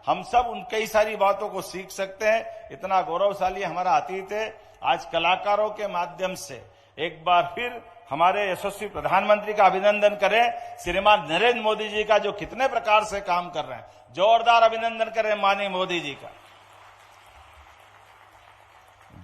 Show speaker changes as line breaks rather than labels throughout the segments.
हम सब उन कई सारी बातों को सीख सकते हैं। इतना गौरवशाली हमारा अतीत है। आज कलाकारों के माध्यम से एक बार फिर हमारे यशस्वी प्रधानमंत्री का अभिनंदन करें। श्रीमान नरेंद्र मोदी जी का जो कितने प्रकार से काम कर रहे हैं, जोरदार अभिनंदन करें माननीय मोदी जी का,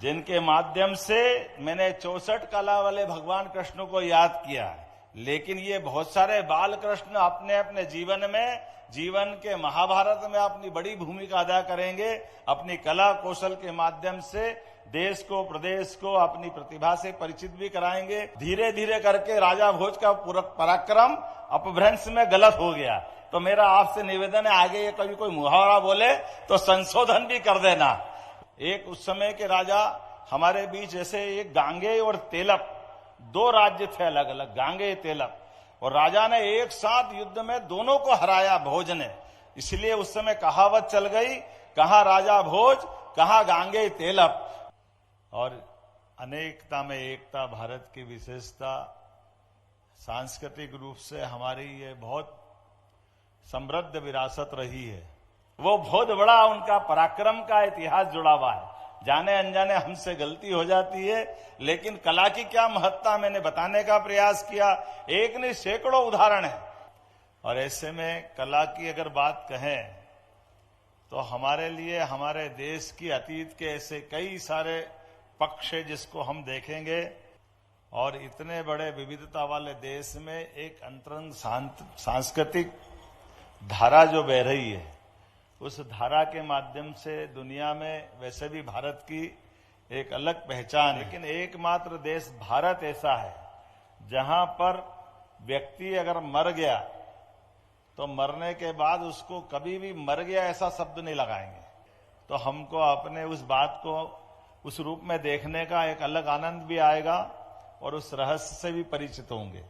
जिनके माध्यम से मैंने 64 कला वाले भगवान कृष्ण को याद किया। लेकिन ये बहुत सारे बाल कृष्ण अपने अपने जीवन के महाभारत में अपनी बड़ी भूमिका अदा करेंगे। अपनी कला कौशल के माध्यम से देश को, प्रदेश को अपनी प्रतिभा से परिचित भी कराएंगे। धीरे धीरे करके राजा भोज का पराक्रम अपभ्रंश में गलत हो गया। तो मेरा आपसे निवेदन है, आगे ये कभी कोई मुहावरा बोले तो संशोधन भी कर देना। एक उस समय के राजा हमारे बीच, जैसे एक गांगेय और तेलक, दो राज्य थे अलग अलग, गांगेय तेलक, और राजा ने एक साथ युद्ध में दोनों को हराया भोज ने। इसलिए उस समय कहावत चल गई, कहां राजा भोज कहां गांगेय तेलक। और अनेकता में एकता भारत की विशेषता। सांस्कृतिक रूप से हमारी ये बहुत समृद्ध विरासत रही है। वो बहुत बड़ा उनका पराक्रम का इतिहास जुड़ा हुआ है। जाने अनजाने हमसे गलती हो जाती है, लेकिन कला की क्या महत्ता मैंने बताने का प्रयास किया। एक नहीं सैकड़ों उदाहरण है। और ऐसे में कला की अगर बात कहें तो हमारे लिए हमारे देश की अतीत के ऐसे कई सारे पक्ष है जिसको हम देखेंगे। और इतने बड़े विविधता वाले देश में एक अंतरंग सांस्कृतिक धारा जो बह रही है, उस धारा के माध्यम से दुनिया में वैसे भी भारत की एक अलग पहचान है। लेकिन एकमात्र देश भारत ऐसा है जहां पर व्यक्ति अगर मर गया तो मरने के बाद उसको कभी भी मर गया ऐसा शब्द नहीं लगाएंगे। तो हमको अपने उस बात को उस रूप में देखने का एक अलग आनंद भी आएगा और उस रहस्य से भी परिचित होंगे।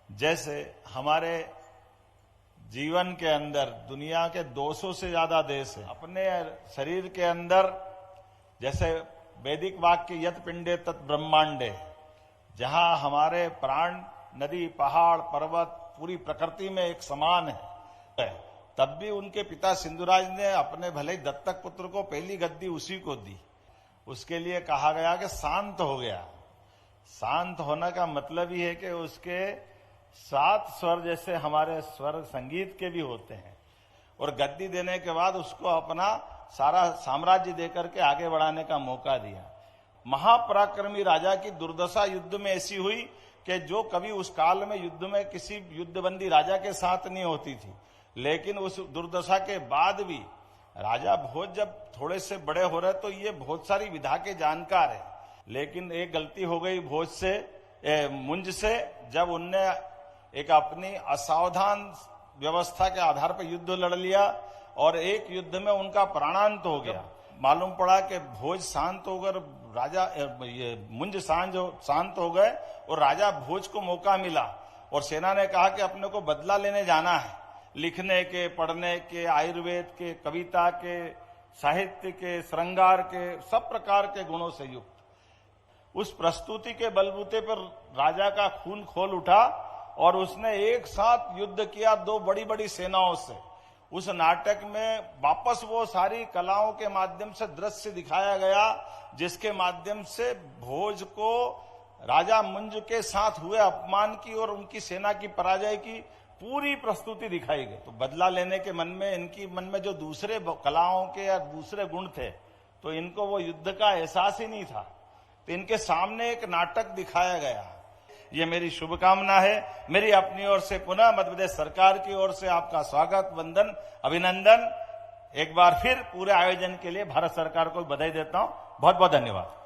जैसे हमारे जीवन के अंदर दुनिया के 200 से ज्यादा देश है। अपने शरीर के अंदर जैसे वैदिक वाक्य यत पिंडे तत् ब्रह्मांडे, जहां हमारे प्राण नदी, पहाड़, पर्वत पूरी प्रकृति में एक समान है, तब भी उनके पिता सिंधुराज ने अपने भले दत्तक पुत्र को पहली गद्दी उसी को दी। उसके लिए कहा गया कि शांत हो गया। शांत होने का मतलब ही है कि उसके 7 स्वर जैसे हमारे स्वर संगीत के भी होते हैं। और गद्दी देने के बाद उसको अपना सारा साम्राज्य देकर के आगे बढ़ाने का मौका दिया। महापराक्रमी राजा की दुर्दशा युद्ध में ऐसी हुई कि जो कभी उस काल में युद्ध में किसी युद्धबंदी राजा के साथ नहीं होती थी। लेकिन उस दुर्दशा के बाद भी राजा भोज जब थोड़े से बड़े हो रहे तो ये बहुत सारी विधा के जानकार है। लेकिन एक गलती हो गई भोज से, मुंज से, जब उनने एक अपनी असावधान व्यवस्था के आधार पर युद्ध लड़ लिया और एक युद्ध में उनका प्राणांत हो गया। मालूम पड़ा कि भोज शांत होकर राजा मुंज शांत हो गए और राजा भोज को मौका मिला और सेना ने कहा कि अपने को बदला लेने जाना है, लिखने के, पढ़ने के, आयुर्वेद के, कविता के, साहित्य के, श्रृंगार के, सब प्रकार के गुणों से युक्त। उस प्रस्तुति के बलबूते पर राजा का खून खोल उठा और उसने एक साथ युद्ध किया 2 बड़ी बड़ी सेनाओं से। उस नाटक में वापस वो सारी कलाओं के माध्यम से दृश्य दिखाया गया जिसके माध्यम से भोज को राजा मुंज के साथ हुए अपमान की और उनकी सेना की पराजय की पूरी प्रस्तुति दिखाई गई। तो बदला लेने के मन में, इनकी मन में जो दूसरे कलाओं के या दूसरे गुण थे, तो इनको वो युद्ध का एहसास ही नहीं था। तो इनके सामने एक नाटक दिखाया गया। ये मेरी शुभकामना है। मेरी अपनी ओर से पुनः मध्य प्रदेश सरकार की ओर से आपका स्वागत, वंदन, अभिनंदन। एक बार फिर पूरे आयोजन के लिए भारत सरकार को बधाई देता हूं। बहुत बहुत धन्यवाद।